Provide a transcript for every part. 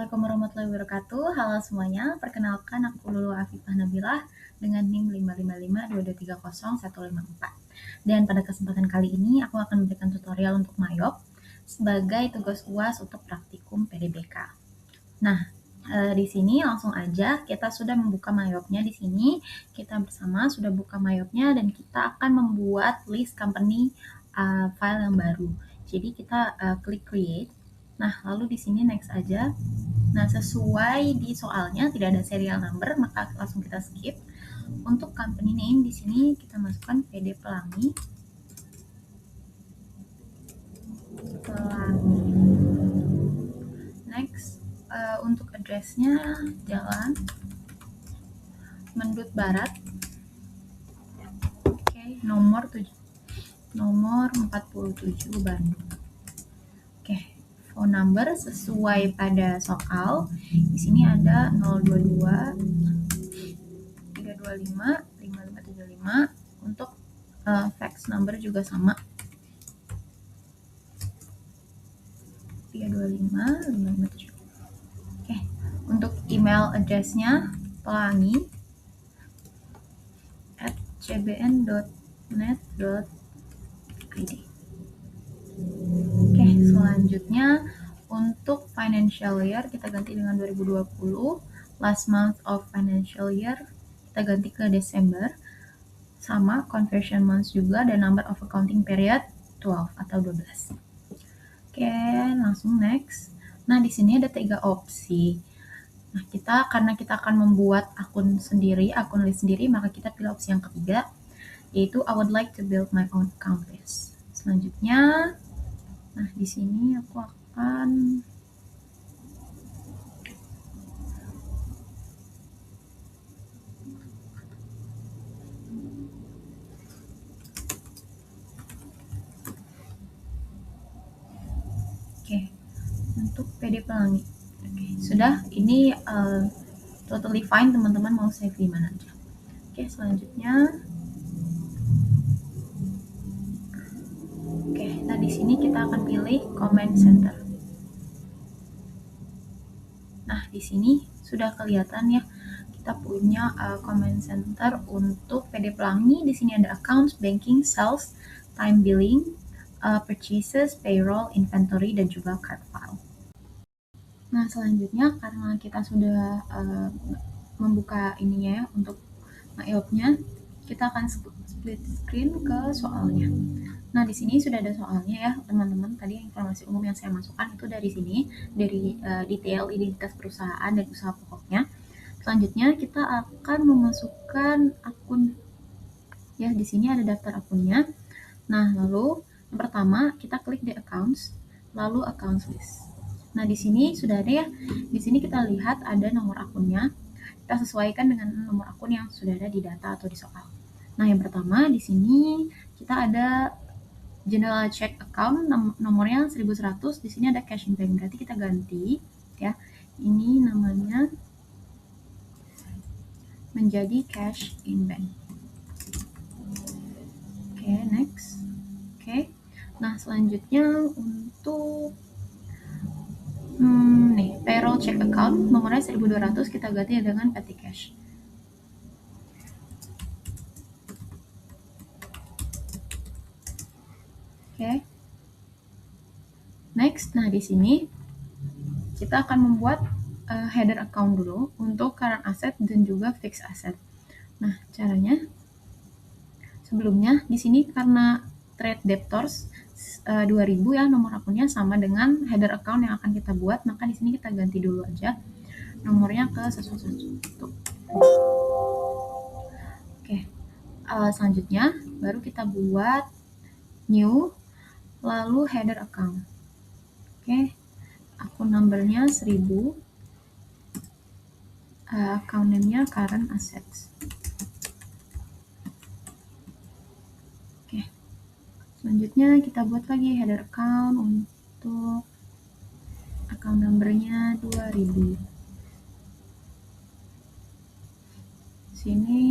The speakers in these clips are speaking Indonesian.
Assalamualaikum warahmatullahi wabarakatuh. Halo semuanya, perkenalkan aku Lulu Afifah Nabilah dengan NIM 55522300154. Dan pada kesempatan kali ini aku akan memberikan tutorial untuk Mayop sebagai tugas UAS untuk praktikum PDBK. Nah, di sini langsung aja kita sudah membuka Mayopnya. Di sini kita bersama sudah buka Mayopnya dan kita akan membuat list company file yang baru. Jadi kita klik create. Nah, lalu di sini next aja. Nah, sesuai di soalnya tidak ada serial number, maka langsung kita skip. Untuk company name di sini kita masukkan PD Pelangi. Next, untuk address-nya Jalan Mendut Barat. Oke, nomor 47 Bandung. Oke, phone number sesuai pada soal. Di sini ada 022 325 5575. Untuk fax number juga sama. 325 557. Oke, untuk email address-nya pelangi@cbn.net.id. Oke, selanjutnya untuk financial year kita ganti dengan 2020. Last month of financial year kita ganti ke Desember. Sama conversion month juga dan number of accounting period 12 atau 12. Oke, langsung next. Nah, di sini ada 3 opsi. Nah, karena kita akan membuat akun list sendiri, maka kita pilih opsi yang ketiga, yaitu I would like to build my own account list. Selanjutnya, nah di sini aku akan untuk PD Pelangi. Oke, sudah. Ini totally fine, teman-teman mau save di mana aja. Oke, selanjutnya. Oke, nah di sini kita akan pilih comment center. Nah, di sini sudah kelihatan ya, kita punya comment center untuk PD Pelangi. Di sini ada accounts, banking, sales, time billing, purchases, payroll, inventory, dan juga card file. Nah, selanjutnya karena kita sudah membuka ininya ya, untuk Mayopnya, kita akan split screen ke soalnya. Nah, di sini sudah ada soalnya ya, teman-teman. Tadi informasi umum yang saya masukkan itu dari sini, dari detail identitas perusahaan dan usaha pokoknya. Selanjutnya kita akan memasukkan akun. Ya, di sini ada daftar akunnya. Nah, lalu yang pertama kita klik di accounts, lalu accounts list. Nah, di sini sudah ada ya. Di sini kita lihat ada nomor akunnya. Kita sesuaikan dengan nomor akun yang sudah ada di data atau di soal. Nah, yang pertama di sini kita ada general check account, nomornya 1100. Di sini ada cash in bank, berarti kita ganti ya. Ini namanya menjadi cash in bank. Oke, next. Oke. Nah, selanjutnya untuk payroll check account, nomornya 1200, kita ganti dengan petty cash. Oke. Next, nah di sini kita akan membuat header account dulu untuk current asset dan juga fixed asset. Nah, caranya sebelumnya di sini karena trade debtors 2000 ya, nomor akunnya sama dengan header account yang akan kita buat, maka di sini kita ganti dulu aja nomornya ke 111. Oke. Selanjutnya baru kita buat new, lalu header account. Oke. Akun numbernya 1000, account name-nya current assets. Oke. Selanjutnya kita buat lagi header account untuk account numbernya 2000. Sini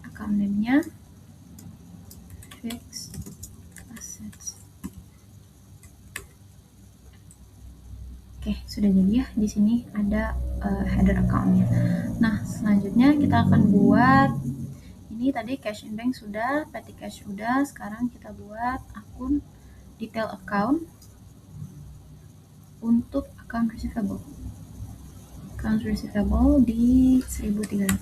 account name-nya fixed Oke, sudah jadi ya. Di sini ada header account-nya. Nah, selanjutnya kita akan buat ini tadi cash in bank sudah, petty cash sudah. Sekarang kita buat akun detail account untuk account receivable. Account receivable di 1300.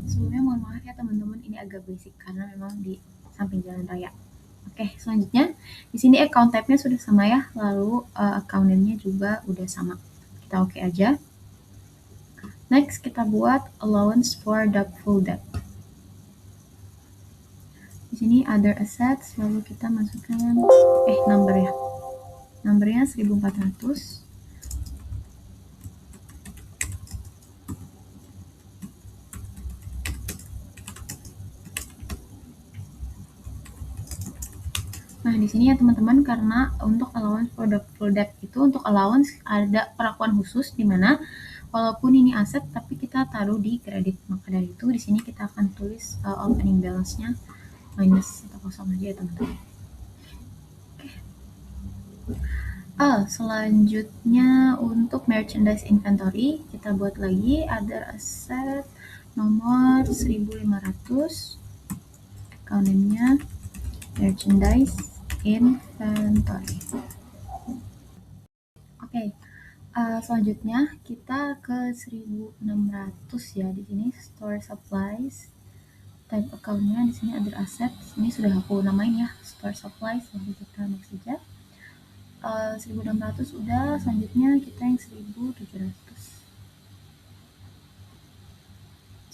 Sebelumnya mohon maaf ya teman-teman, ini agak berisik karena memang di samping jalan raya. Oke, selanjutnya di sini account type-nya sudah sama ya, lalu account name-nya juga udah sama. Kita oke aja. Next kita buat allowance for doubtful debt. Di sini other assets, lalu kita masukkan number ya. Numbernya 1400. Nah, di sini ya teman-teman, karena untuk allowance for doubtful debt itu untuk allowance ada perlakuan khusus di mana walaupun ini aset tapi kita taruh di kredit. Maka dari itu di sini kita akan tulis opening balance-nya minus atau kosong aja ya teman-teman. Selanjutnya untuk merchandise inventory kita buat lagi other asset nomor 1500, account name-nya merchandise inventory. Oke. Selanjutnya kita ke 1600 ya. Di sini store supplies, type account-nya di sini other assets. Ini sudah aku namain ya, store supplies. Lalu kita next saja. 1600 udah, selanjutnya kita yang 1700.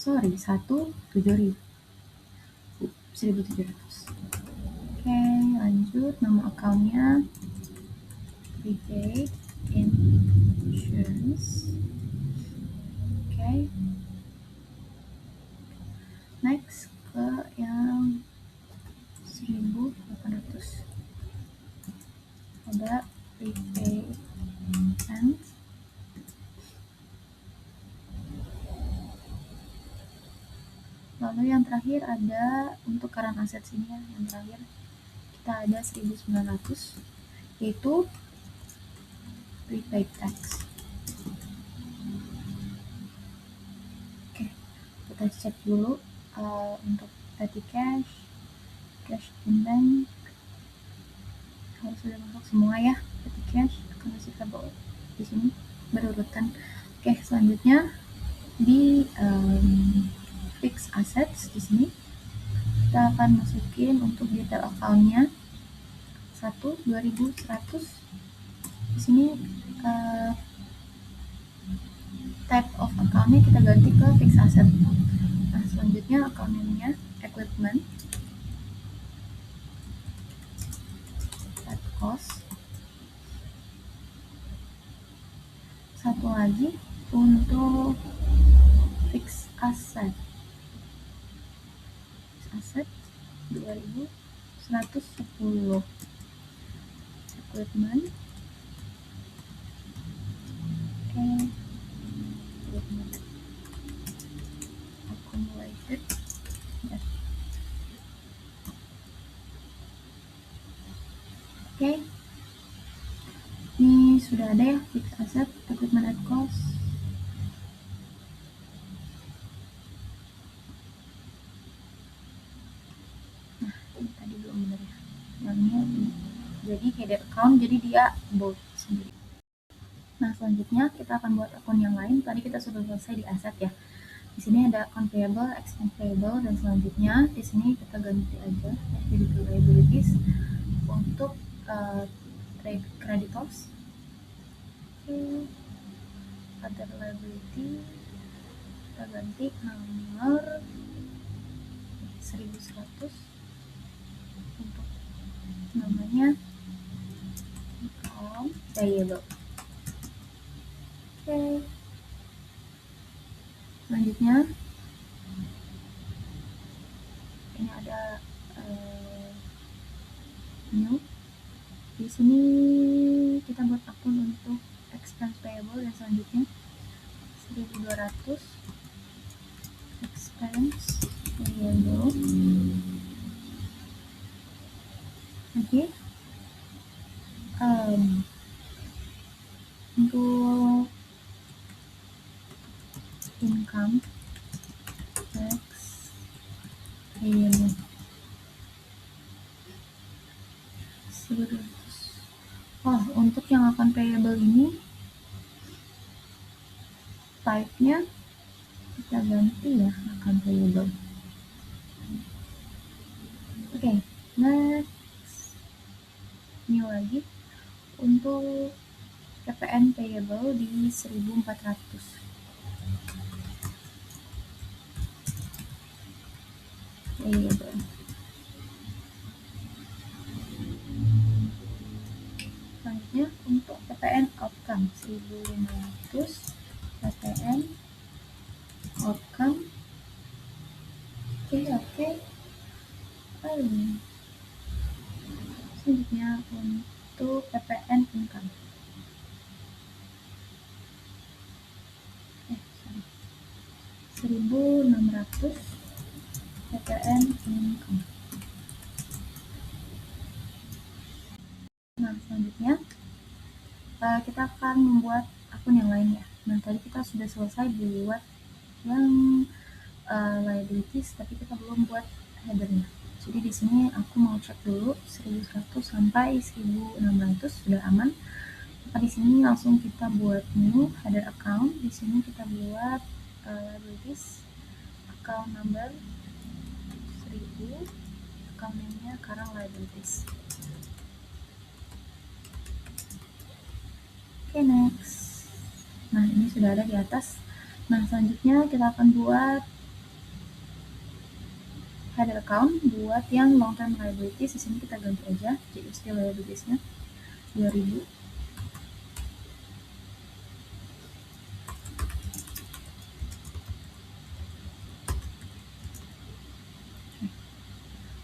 Sorry, 1700. 1700. Oke, lanjut nama account-nya prepaid insurance. Oke. Next ke yang 1800. Ada prepaid and lalu yang terakhir ada untuk current asset sini ya, yang terakhir kita ada 1900 yaitu prepaid tax. Oke, kita cek dulu untuk petty cash, cash in bank harus sudah masuk semua ya, petty cash, account receivable di sini berurutan. Oke, selanjutnya di fixed assets di sini kita akan masukin untuk detail account-nya 2100. Di sini type of account-nya kita ganti ke fixed asset. Nah, selanjutnya account name-nya equipment at cost. Satu lagi untuk fixed asset 2110 equipment accumulated debt. Oke, ini sudah ada ya fixed asset, equipment at cost. Nah, ini tadi belum benar ya, namanya jadi header account, jadi dia bold sendiri. Nah, selanjutnya kita akan buat akun yang lain. Tadi kita sudah selesai di aset ya. Di sini ada account payable, expense payable, dan selanjutnya di sini kita ganti aja jadi ke liabilities untuk trade creditors. Other liability kita ganti nomor 1100 untuk namanya account payable. Oke. Selanjutnya ini ada new. Di sini kita buat akun untuk expense payable dan selanjutnya 1200 expense payable Oke, untuk income tax payable 100. Oh, untuk yang akan payable ini type-nya kita ganti ya, akan payable. Oke, next, new lagi untuk PPN payable di 1.400. Payable. Selanjutnya untuk PPN outcome 1.500 PPN outcome. Oke. Selanjutnya untuk PPN income. Sorry. 1.600 PPN income. Nah, selanjutnya kita akan membuat akun yang lain ya. Nah, tadi kita sudah selesai buat yang liabilities, tapi kita belum buat headernya. Jadi di sini aku mau cek dulu 1.100 sampai 1.600 sudah aman. Maka di sini langsung kita buat new header account. Di sini kita buat liabilities account number 1.000, account name-nya sekarang liabilities. Oke, next. Nah, ini sudah ada di atas. Nah, selanjutnya kita akan buat header account buat yang long term liabilities. Di sini kita ganti aja GST liabilities-nya 2.000.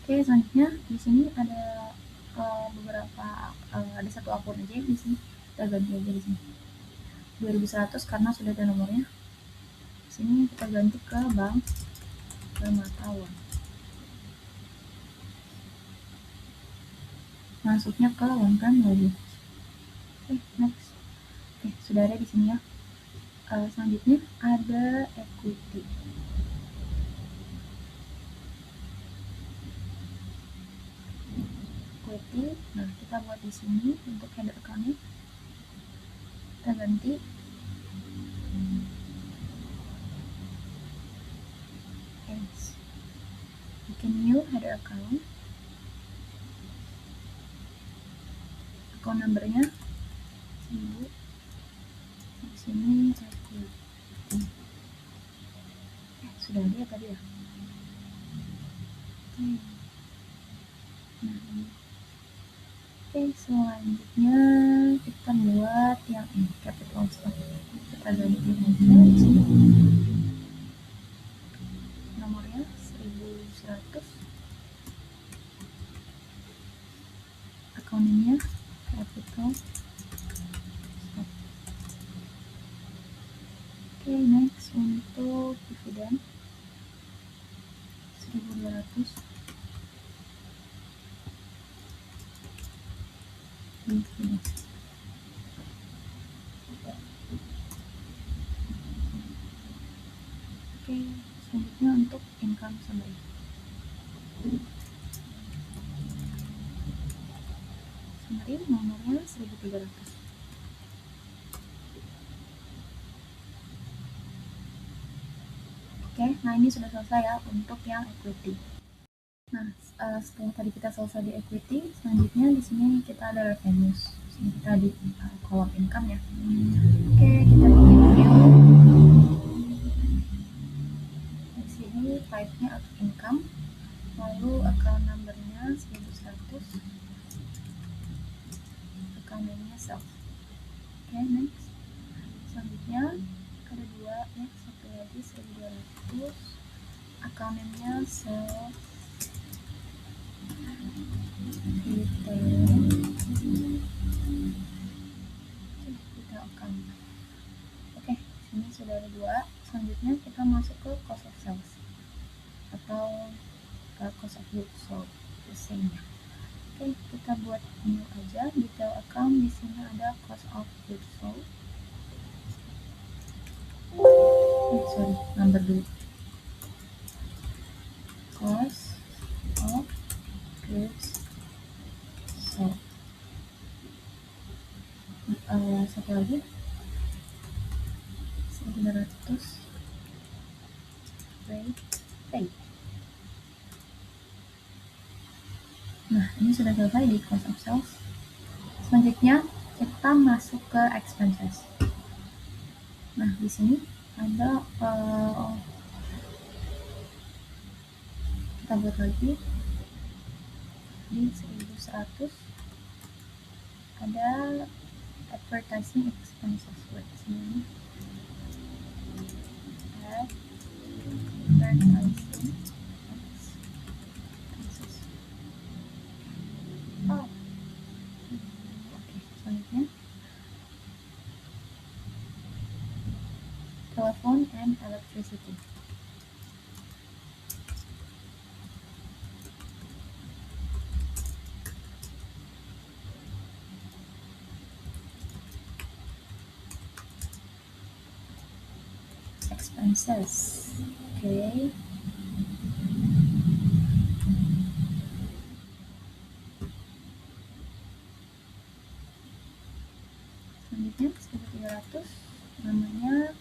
Oke, selanjutnya di sini ada beberapa ada satu akun aja di sini. Kita ganti aja di sini 2.100 karena sudah ada nomornya. Di sini kita ganti ke bank Permata. Masuknya ke long term liabilities. Oke, next. Oke, sudah ada di sini ya. Selanjutnya ada equity. Nah, kita buat di sini untuk header account-nya. Kita ganti bikin new header account. Account number-nya 1000. Di sini equity. Sudah ada ya tadi ya. Oke, selanjutnya kita buat yang ini capital stock. Kita ganti aja di sini. Nomornya 1.100. Account-nya capital stock. Oke, next untuk dividen 1.200. Dividen. Oke, selanjutnya untuk income summary. Summary nomornya 1.300. Oke, nah ini sudah selesai ya untuk yang equity. Nah, setelah tadi kita selesai di equity, selanjutnya di sini kita ada revenues. Di sini kita di kolom income ya. Oke, kita bikin new. Di sini type-nya income, lalu account number-nya 1.100, account name-nya sales. Oke, next. Selanjutnya ada dua ya, satu lagi 1.200, account name-nya sales retail account. Oke, sini sudah ada dua. Selanjutnya kita masuk ke cost of sales atau cost of goods sold, the same ya. Oke, kita buat new aja detail account. Di sini ada cost of goods sold. Sorry, number dulu. Cost of goods sold. Satu lagi 1.200 rate paid. Nah, ini sudah selesai di cost of sales. Selanjutnya kita masuk ke expenses. Nah, di sini ada kita buat lagi di 1.100 ada advertising expenses. Buat sini advertising expenses. Oke, selanjutnya telephone and electricity. Expenses. Okay. Selanjutnya 1.300 namanya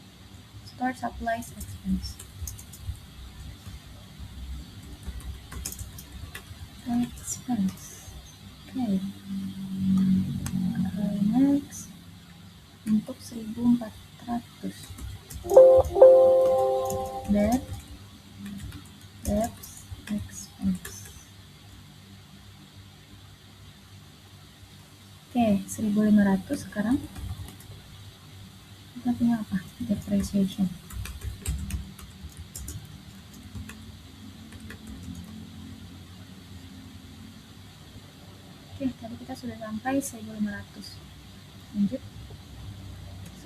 store supplies expense. Okay. Next untuk 1.400 debts expense. Oke, 1.500 sekarang kita punya apa? Depreciation. Oke, tadi kita sudah sampai 1.500. Lanjut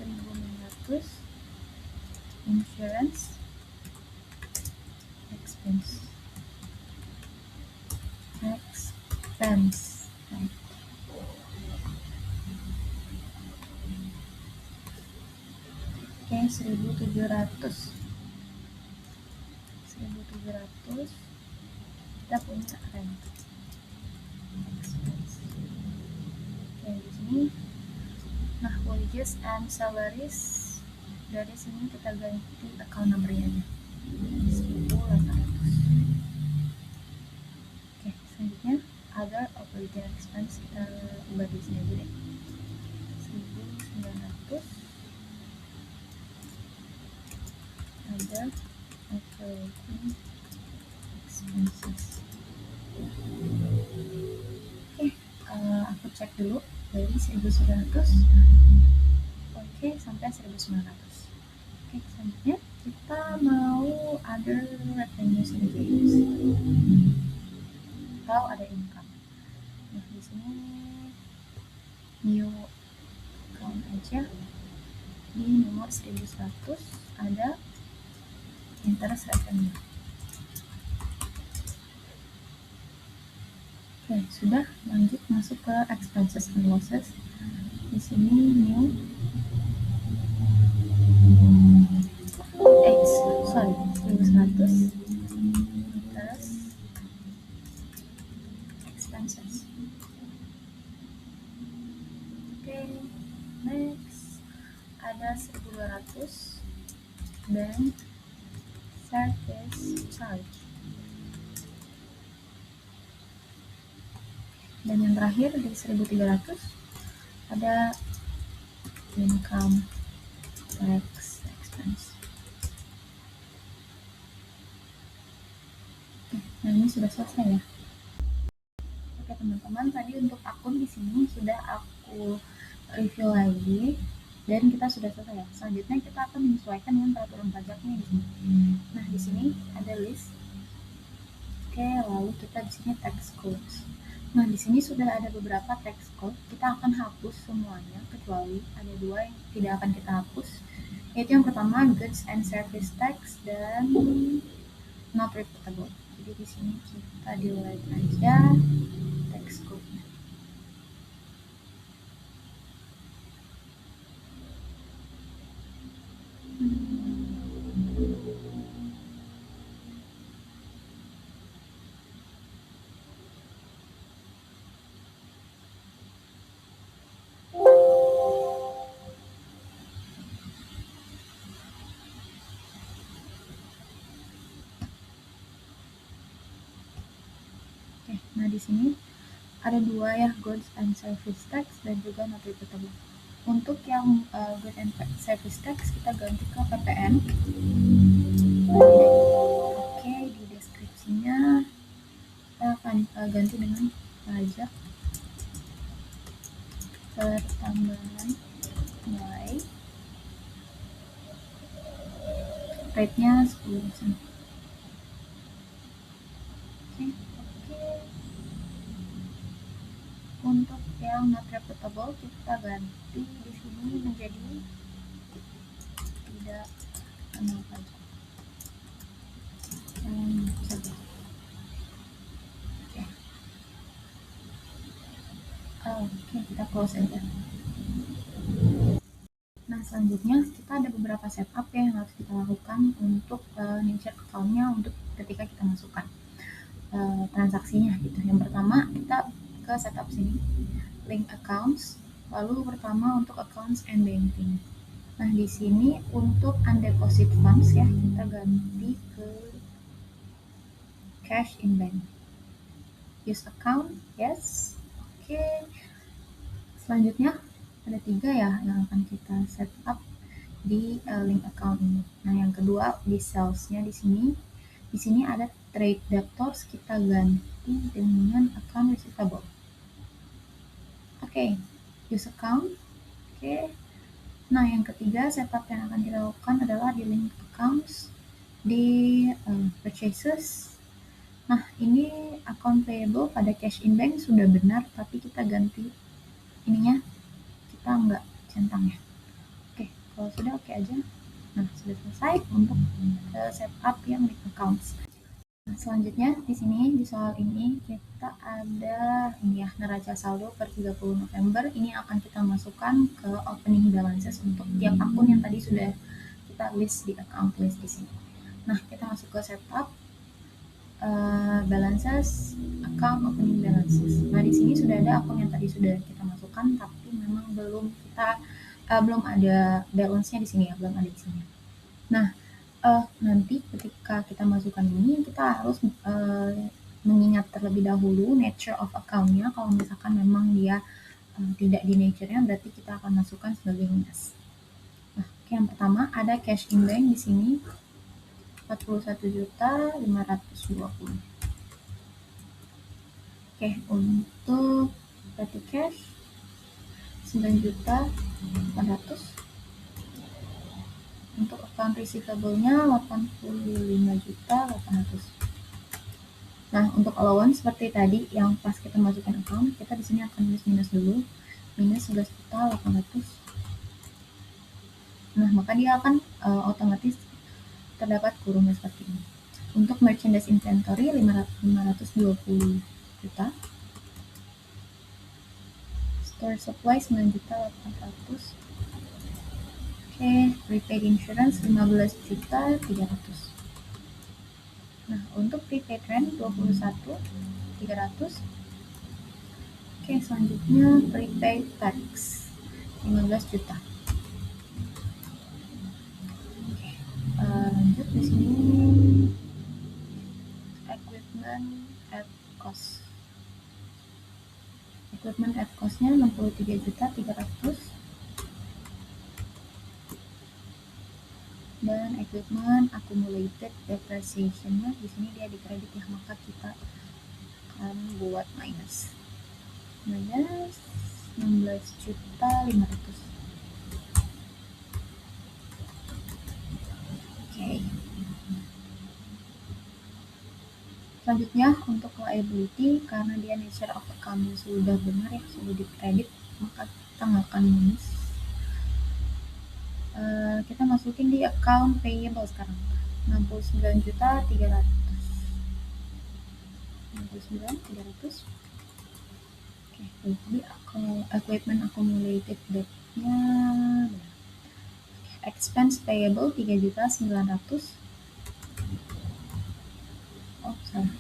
1.500 insurance expense. Oke, 1.700 kita punya rent expense. Oke, di sini nah wages and salaries dari sini kita ganti account number-nya aja 1.800. Oke, selanjutnya other operating expense kita ubah di sini aja deh 1.900 other operating expenses. Oke, aku cek dulu dari 1.900 oke sampai 1.900. Oke, selanjutnya kita mau other revenue services atau ada income. Nah, di sini new account aja di nomor 1.100 ada interest revenue. Oke, sudah. Lanjut masuk ke expenses and losses. Di sini new 1.100 interest expenses. Oke, next ada 1.200 bank service charge. Dan yang terakhir di 1.300 ada income tax expense. Oke, nah ini sudah selesai ya. Oke teman-teman, tadi untuk akun di sini sudah aku review lagi dan kita sudah selesai ya. Selanjutnya kita akan menyesuaikan dengan peraturan pajaknya di sini. Nah, di sini ada list. Oke, lalu kita di sini tax codes. Nah, di sini sudah ada beberapa tax code. Kita akan hapus semuanya kecuali ada dua yang tidak akan kita hapus. Yaitu yang pertama goods and service tax dan not reportable. Jadi di sini kita delete aja tax code-nya. Oke, nah di sini ada dua ya, goods and service tax dan juga not repeatable. Untuk yang goods and service tax kita ganti ke PPN. Oke, di deskripsinya kita akan ganti dengan pajak pertambahan nilai, rate-nya 10%. Oke. Untuk yang not reputable kita ganti di sini menjadi tidak kenal pajak. Oke, kita close aja. Nah, selanjutnya kita ada beberapa setup ya yang harus kita lakukan untuk nature account-nya untuk ketika kita masukkan transaksinya gitu. Yang pertama kita ke setup sini, link accounts, lalu pertama untuk accounts and banking. Nah, di sini untuk undeposit funds ya, kita ganti ke cash in bank. Use account, yes. Oke. Selanjutnya ada 3 ya yang akan kita setup di link account ini. Nah, yang kedua di sales-nya di sini ada trade debtors, kita ganti dengan account receivable. Oke, use account. Oke. Nah, yang ketiga setup yang akan kita lakukan adalah di link accounts di purchases. Nah, ini account payable pada cash in bank sudah benar, tapi kita ganti ininya, kita nggak centang ya. Oke, kalau sudah oke aja. Nah, sudah selesai untuk setup yang link accounts. Nah, selanjutnya di sini di soal ini kita ada ini ya, neraca saldo per 30 November. Ini akan kita masukkan ke opening balances untuk tiap akun yang tadi sudah kita list di account list di sini. Nah, kita masuk ke setup balances, account opening balances. Nah, di sini sudah ada akun yang tadi sudah kita masukkan, tapi memang belum ada balance-nya di sini ya, belum ada di sini. Nah, nanti ketika kita masukkan ini kita harus mengingat terlebih dahulu nature of account-nya. Kalau misalkan memang dia tidak di nature-nya, berarti kita akan masukkan sebagai minus. Nah, yang pertama ada cash in bank di sini 41.520. Oke, untuk petty cash 9.400. Untuk account receivable-nya 85.800. Nah, untuk allowance seperti tadi yang pas kita masukkan account, kita di sini akan minus dulu, minus 11.800. Nah, maka dia akan otomatis terdapat kurungnya seperti ini. Untuk merchandise inventory 520 juta. Store supply 9.800. Oke, prepaid insurance 15.300. Nah, untuk prepaid rent 21.300. Oke, selanjutnya prepaid tax 15 juta. Oke, lanjut di sini equipment at cost. Equipment at cost-nya 63.300. Dan equipment accumulated depreciation-nya di sini dia dikredit ya, maka kita akan buat minus 16.500. Oke. Selanjutnya untuk liability, karena dia nature of account sudah benar ya, sudah dikredit, maka kita nggak akan minus. Kita masukin di account payable sekarang 69.300. 69.300. Jadi equipment accumulated debt-nya expense payable 3.900.000. Oh, salah.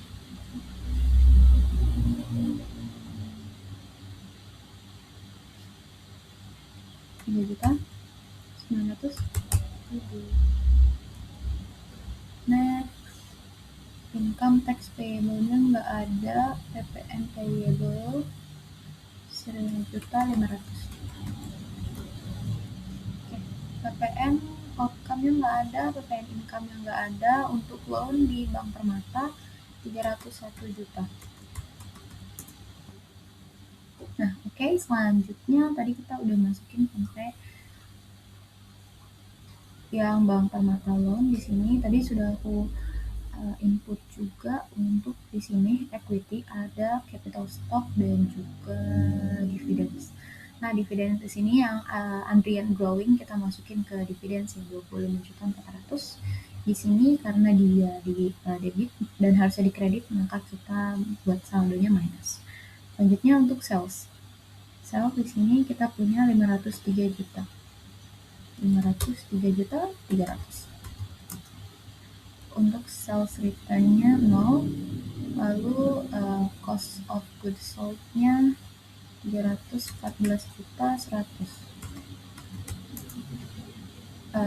3.900.000. Next, income tax payable-nya nggak ada, PPN payable 1.500.000. PPN outcome-nya nggak ada, PPN income-nya nggak ada. Untuk loan di Bank Permata 301 juta. Nah, oke, selanjutnya tadi kita udah masukin sampai yang Bank Permata loan di sini. Tadi sudah aku input juga untuk di sini equity ada capital stock dan juga dividends. Nah, dividends di sini yang Andrian growing kita masukin ke dividends yang 25.400.000. Di sini karena dia di debit dan harusnya di kredit, maka kita buat saldonya minus. Selanjutnya untuk sales. Sales di sini kita punya 503 juta. 503 juta 300. Untuk sales return-nya 0. Lalu cost of goods sold-nya 314 juta 100.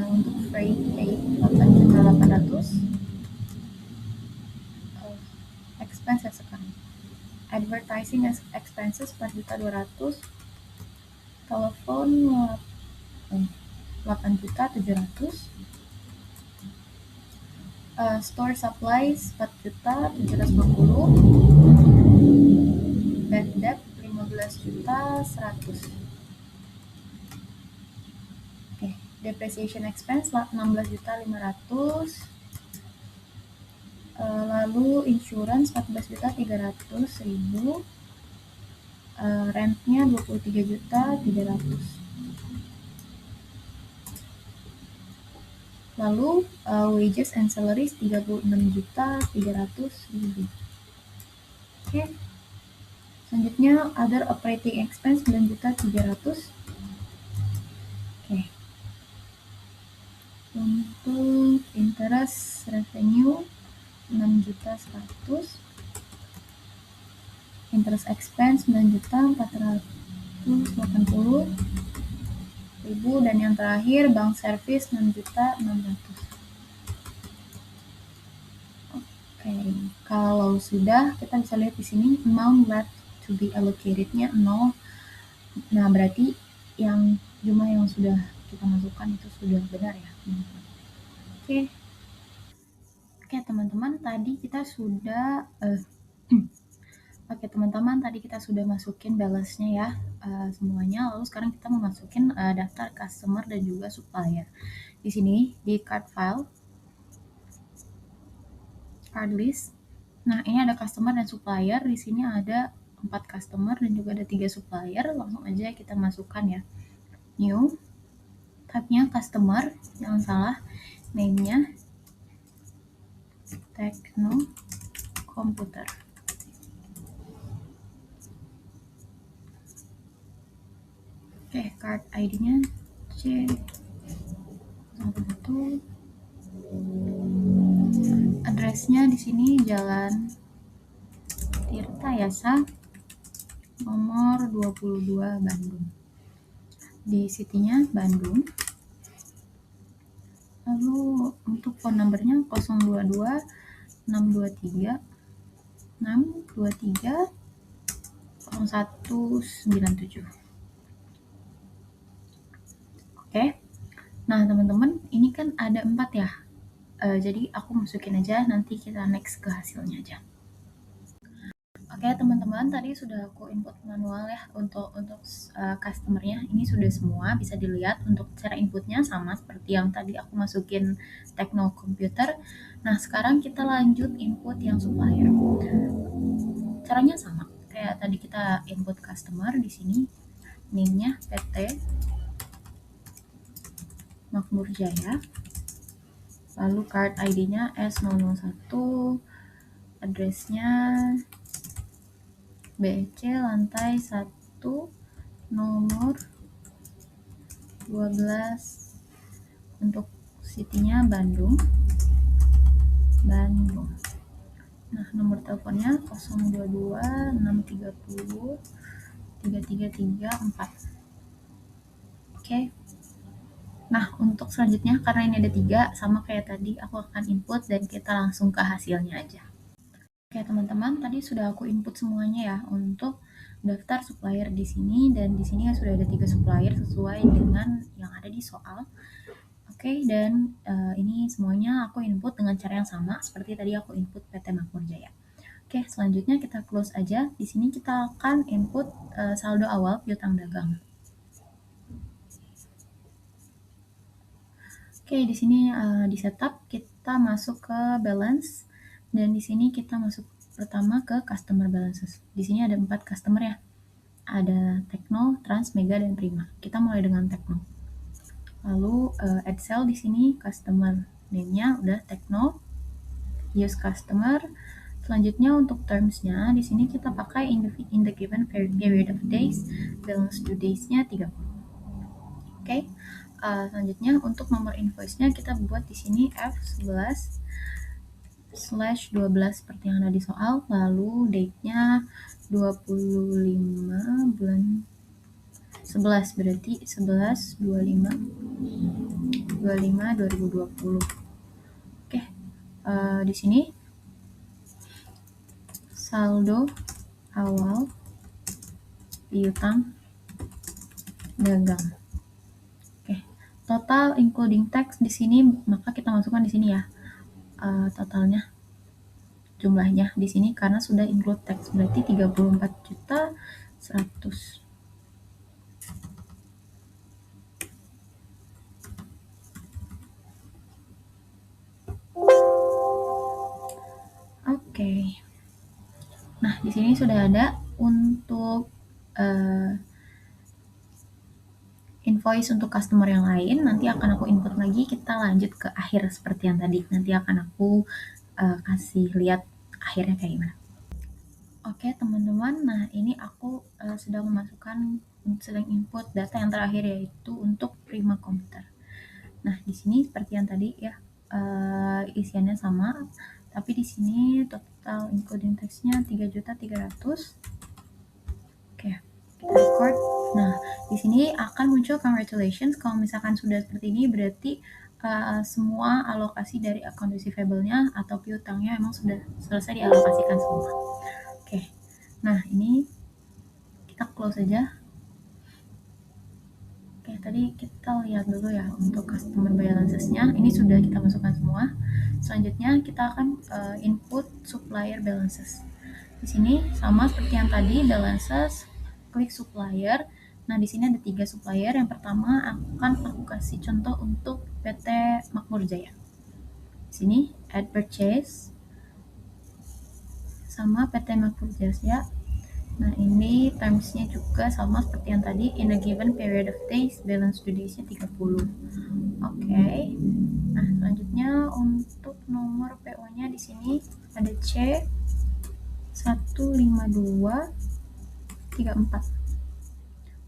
Untuk freight paid 8 juta 800. Expense ya sekarang. Advertising expenses 4 juta 200. Telepon 8 juta 700. Store supplies 4 juta 750. Bad debt 15 juta 100. Depreciation expense 16 juta 500. Lalu insurance 14 juta 300.000. Rentnya 23 juta 300. Lalu wages and salaries 36 juta 300.000. Oke. Selanjutnya other operating expense 9 juta 300. Oke. Untuk interest revenue 6 juta 100. Interest expense 9 juta 480.000. Dan yang terakhir bank service 6 juta 600. Oke, kalau sudah kita bisa lihat di sini amount left to be allocated-nya 0. Nah, berarti yang jumlah yang sudah kita masukkan itu sudah benar ya. Oke, teman-teman, tadi kita sudah masukin balance-nya ya, semuanya. Lalu sekarang kita mau masukin daftar customer dan juga supplier. Di sini di card file, card list. Nah, ini ada customer dan supplier. Di sini ada 4 customer dan juga ada 3 supplier. Langsung aja kita masukkan ya. New, tab-nya customer, jangan salah. Name-nya Tekno Komputer. Oke, card ID-nya C01. Address-nya di sini Jalan Tirta Yasa nomor 22 Bandung. Di city-nya Bandung. Lalu untuk phone number-nya 022 623 0197. Oke. Nah, teman-teman, ini kan ada 4 ya. Jadi aku masukin aja, nanti kita next ke hasilnya aja. Oke, teman-teman, tadi sudah aku input manual ya untuk customer-nya. Ini sudah semua bisa dilihat. Untuk cara inputnya sama seperti yang tadi aku masukin Tekno Komputer. Nah, sekarang kita lanjut input yang supplier. Caranya sama kayak tadi kita input customer. Di sini name-nya PT Makmur Jaya. Lalu card ID-nya S001. Address-nya BC lantai 1 nomor 12, untuk city-nya Bandung. Nah, nomor teleponnya 022 630 3334. Oke. Nah, untuk selanjutnya karena ini ada 3 sama kayak tadi, aku akan input dan kita langsung ke hasilnya aja. Oke, teman-teman, tadi sudah aku input semuanya ya untuk daftar supplier di sini, dan di sini sudah ada 3 supplier sesuai dengan yang ada di soal. Oke, dan ini semuanya aku input dengan cara yang sama seperti tadi aku input PT Makmur Jaya. Oke, selanjutnya kita close aja. Di sini kita akan input saldo awal piutang dagang. Oke, di sini di setup kita masuk ke balance, dan di sini kita masuk pertama ke customer balances. Di sini ada 4 customer ya. Ada Tekno, Trans, Mega, dan Prima. Kita mulai dengan Tekno. Lalu add cell di sini customer name-nya udah Tekno. Use customer. Selanjutnya untuk terms-nya di sini kita pakai in the given period of days, balance due days-nya 30. Oke. Selanjutnya untuk nomor invoice-nya kita buat di sini F11/12 seperti yang ada di soal, lalu date-nya 25 bulan 11, berarti 11/25/2020. Oke. Di sini saldo awal piutang dagang. Oke. Total including tax di sini maka kita masukkan di sini ya. Totalnya jumlahnya di sini karena sudah include tax, berarti 34.100. Oke. Nah, di sini sudah ada untuk invoice untuk customer yang lain. Nanti akan aku input lagi, kita lanjut ke akhir seperti yang tadi. Nanti akan aku kasih lihat akhirnya kayak gimana. Oke, teman-teman. Nah, ini aku sedang input data yang terakhir, yaitu untuk Prima Komputer. Nah, di sini seperti yang tadi ya, isiannya sama, tapi di sini total including tax-nya 3.300.000. Oke, kita record. Nah, di sini akan muncul congratulations. Kalau misalkan sudah seperti ini, berarti semua alokasi dari account receivable-nya atau piutangnya memang sudah selesai dialokasikan semua. Oke, nah ini kita close aja. Oke, tadi kita lihat dulu ya untuk customer balances-nya. Ini sudah kita masukkan semua. Selanjutnya kita akan input supplier balances. Di sini sama seperti yang tadi, balances, klik supplier. Nah, di sini ada 3 supplier. Yang pertama akan aku kasih contoh untuk PT Makmur Jaya. Di sini add purchase sama PT Makmur Jaya. Nah, ini terms-nya juga sama seperti yang tadi, in a given period of days, balance due days-nya 30. Oke. Nah, selanjutnya untuk nomor PO-nya di sini ada C 15234.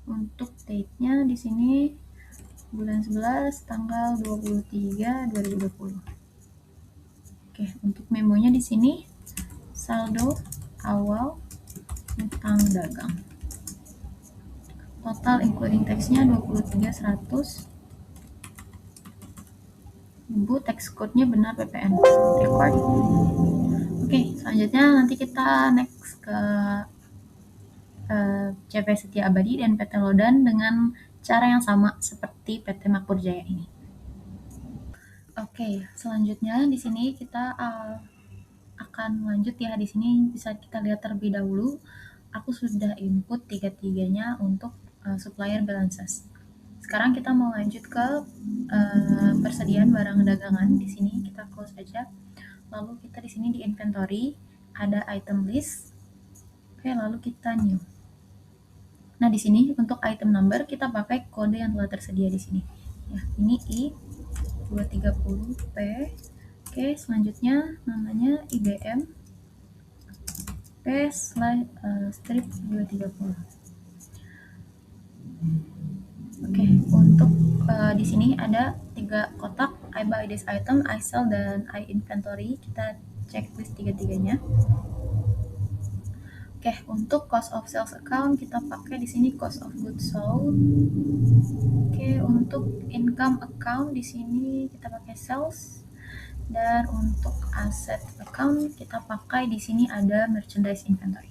Untuk date-nya di sini bulan 11 tanggal 23 2020. Oke, untuk memonya di sini saldo awal utang dagang. Total including tax-nya 23.100. Ibu tax code-nya benar PPN. Record. Oke, selanjutnya nanti kita next ke CP Setia Abadi dan PT Lodan dengan cara yang sama seperti PT Makmur Jaya ini. Oke, selanjutnya di sini kita akan lanjut ya. Di sini bisa kita lihat terlebih dahulu. Aku sudah input tiga-tiganya untuk supplier balances. Sekarang kita mau lanjut ke persediaan barang dagangan. Di sini kita close aja. Lalu kita di sini di inventory ada item list. Oke, lalu kita new. Nah, di sini untuk item number kita pakai kode yang telah tersedia di sini. Ya, ini I230P. Oke, selanjutnya namanya IBM strip 230. Oke, untuk di sini ada 3 kotak, I buy this item, I sell, dan I inventory. Kita checklist tiga-tiganya. Oke, untuk cost of sales account kita pakai di sini cost of goods sold. Oke, untuk income account di sini kita pakai sales, dan untuk asset account kita pakai di sini ada merchandise inventory.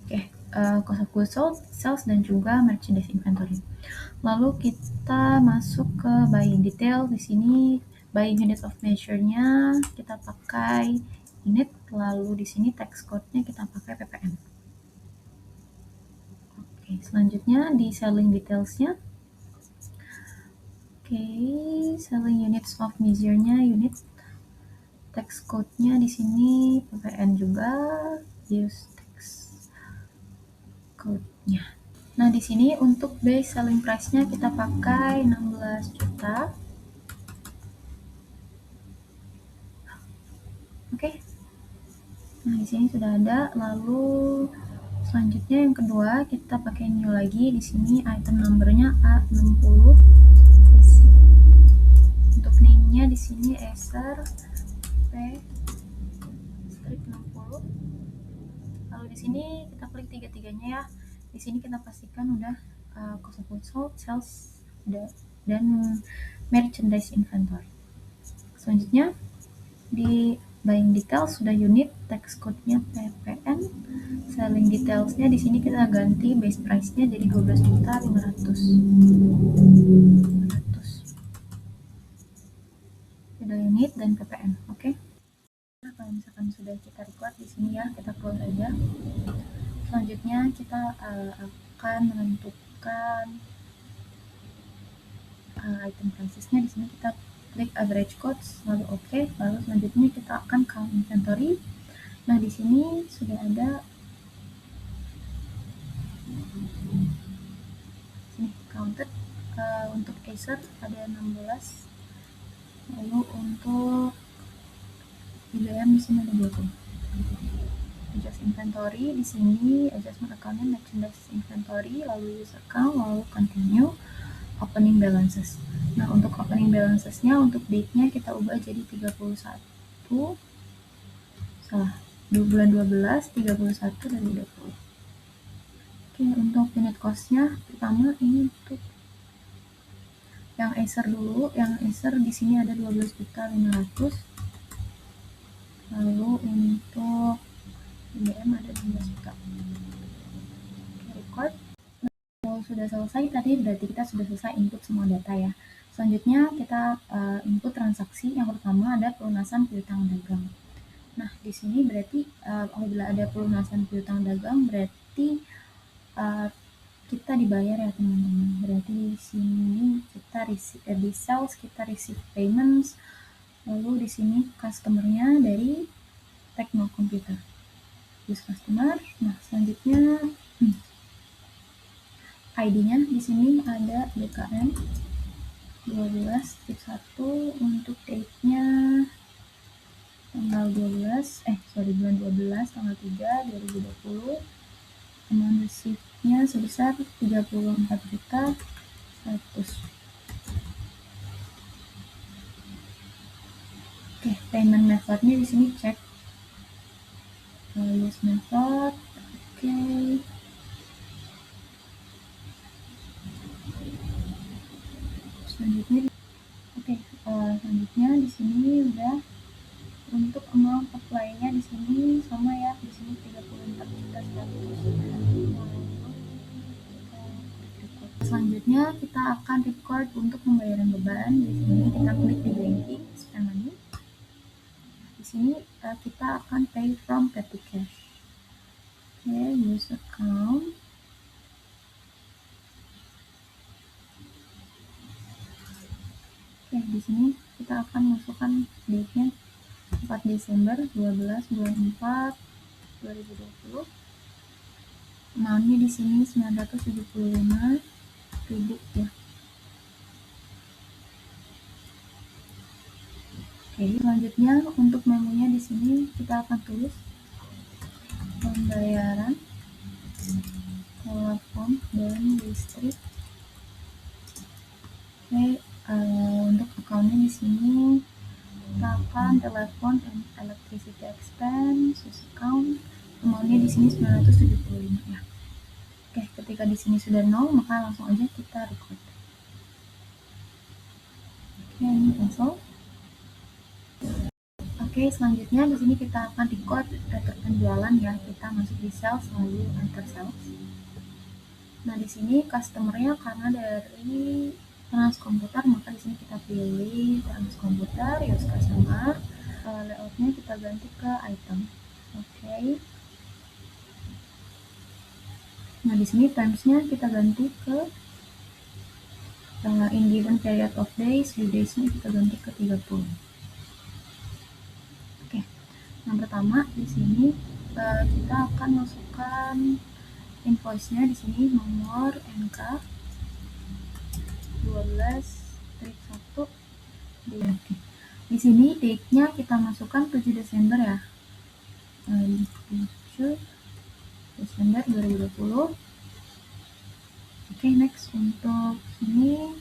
Oke, cost of goods sold, sales, dan juga merchandise inventory. Lalu kita masuk ke buying detail. Di sini buying unit of measure-nya kita pakai unit, lalu di sini tax code-nya kita pakai ppm. Oke, selanjutnya di selling details-nya. Oke, selling units of measure-nya unit, tax code-nya di sini ppn juga, use tax code-nya. Nah, di sini untuk base selling price-nya kita pakai 16 juta. Oke. Nah, di sini sudah ada. Lalu selanjutnya yang kedua kita pakai new lagi. Di sini item number-nya A60 PC. Untuk name-nya di sini Acer P strip 60. Lalu di sini kita klik tiga-tiganya ya. Di sini kita pastikan udah cost of goods sold, sales, dan merchandise inventory. Selanjutnya di buying details sudah unit, tax code-nya ppn, selling details-nya di sini kita ganti base price-nya jadi 12.500. Sudah unit dan ppn. Oke. Nah, kalau misalkan sudah kita record di sini ya, kita close aja. Selanjutnya kita akan menentukan item prices-nya. Di sini kita klik average cost, lalu oke. Lalu selanjutnya kita akan count inventory. Nah, di sini sudah ada sini counted. Untuk Acer ada 16. Lalu untuk IBM di sini ada 20. Adjust inventory di sini, adjustment account-nya merchandise inventory, lalu use account, lalu continue, opening balances. Nah, untuk opening balances-nya untuk date-nya kita ubah jadi 31 bulan 12 31 dan 20. Oke, untuk unit cost-nya pertama ini untuk yang Acer dulu. Yang Acer di sini ada 12.500. Lalu untuk IBM ada 15 juta. Oke, record. Kalau sudah selesai tadi berarti kita sudah selesai input semua data ya. Selanjutnya kita input transaksi. Yang pertama ada pelunasan piutang dagang. Nah, di sini berarti apabila ada pelunasan piutang dagang berarti kita dibayar ya teman-teman. Berarti di sini kita di sales kita receive payments. Lalu di sini customer-nya dari Tekno Computer. Use customer. Nah, selanjutnya ID-nya di sini ada BKM 12 tip 1. Untuk date-nya tanggal bulan 12 tanggal 3 2020. Amount receive-nya sebesar 34.100. Oke, payment method-nya di sini cek use method. Oke. Selanjutnya di sini udah untuk amount apply-nya di sini sama ya, di sini 34.100. Selanjutnya kita akan record untuk pembayaran beban. Di sini kita klik di banking, spend money. Di sini kita akan pay from petty cash. Oke, use account. Oke, di sini kita akan masukkan date-nya 4 Desember 12 bulan 4 2020. Amount-nya di sini 975.000 ya. Oke, selanjutnya untuk memonya di sini kita akan tulis pembayaran telepon dan listrik. Oke, untuk akunnya di sini kita akan telepon and electricity expense use account. Amountnya di sini 975 ya. Oke, ketika di sini sudah 0 maka langsung aja kita record. Oke, ini cancel. Oke, selanjutnya di sini kita akan record return penjualan ya. Kita masuk di sales lalu enter sales. Nah, di sini customer-nya karena dari transkomputer maka di sini kita pilih transkomputer use customer. Layoutnya kita ganti ke item. Oke. Nah, di sini times-nya kita ganti ke in given period of days, due days-nya kita ganti ke 30. Oke. Yang pertama di sini kita akan masukkan invoice-nya di sini nomor NK 12-1. Di sini date-nya kita masukkan 7 Desember ya. 7 Desember 2020. Oke, next untuk ini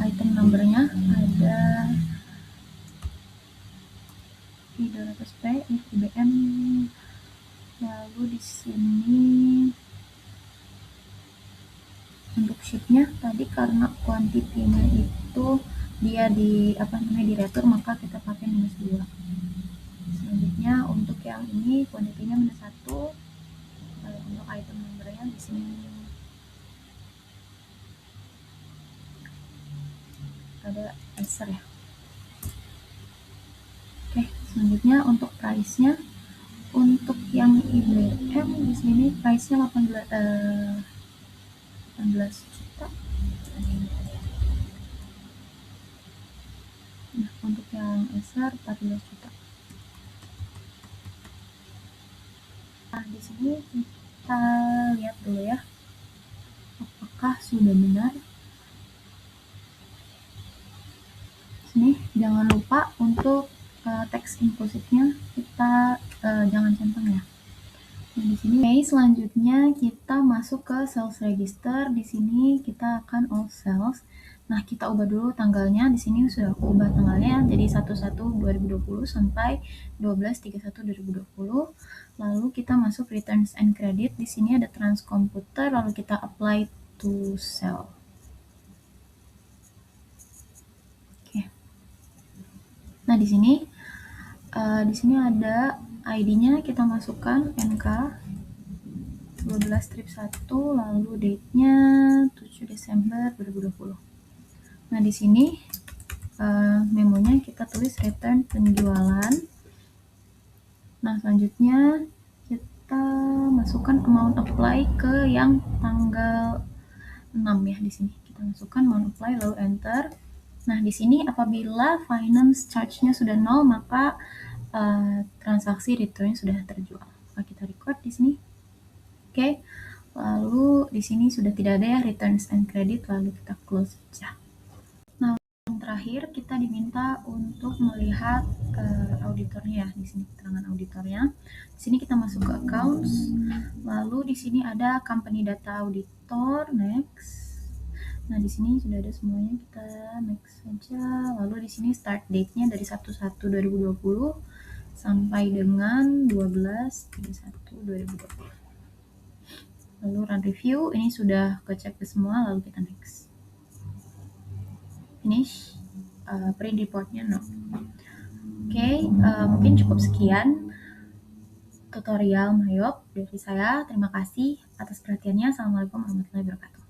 item number-nya ada I200P, IBM. Lalu di sini untuk sheet-nya tadi karena quantity-nya itu dia di di retur maka kita pakai -2. Selanjutnya untuk yang ini quantity-nya -1. Untuk item number-nya di sini ada Acer ya. Oke, selanjutnya untuk price-nya untuk yang IBM di sini price-nya 18 juta. Nah, untuk yang Acer 14 juta. Nah, di sini kita lihat dulu ya, apakah sudah benar. Sini jangan lupa untuk teks impulsifnya kita jangan centang ya. Nah, di sini selanjutnya kita masuk ke sales register. Di sini kita akan all sales. Nah, kita ubah dulu tanggalnya. Di sini sudah aku ubah tanggalnya jadi 1/1/2020 sampai 12/31/2020. Lalu kita masuk returns and credit. Di sini ada transkomputer lalu kita apply to sell. Oke. Nah, di sini ada ID-nya kita masukkan NK 12/1 lalu date-nya 7 Desember 2020. Nah, di sini memonya kita tulis return penjualan. Nah, selanjutnya kita masukkan amount apply ke yang tanggal 6 ya. Di sini kita masukkan amount apply lalu enter. Nah, di sini apabila finance charge-nya sudah 0 maka transaksi return sudah terjual. Maka kita record di sini. Oke. Lalu di sini sudah tidak ada ya returns and credit, lalu kita close saja. Nah, yang terakhir kita diminta untuk melihat auditornya ya. Di sini keterangan auditornya. Di sini kita masuk ke accounts. Lalu di sini ada company data auditor, next. Nah, di sini sudah ada semuanya, kita next saja. Lalu di sini start date-nya dari 1/1/2020 sampai dengan 12/31/2020. Lalu run review, ini sudah kecek semua, lalu kita next. Finish. Print report-nya no. Oke, mungkin cukup sekian tutorial Mayop dari saya. Terima kasih atas perhatiannya. Assalamualaikum warahmatullahi wabarakatuh.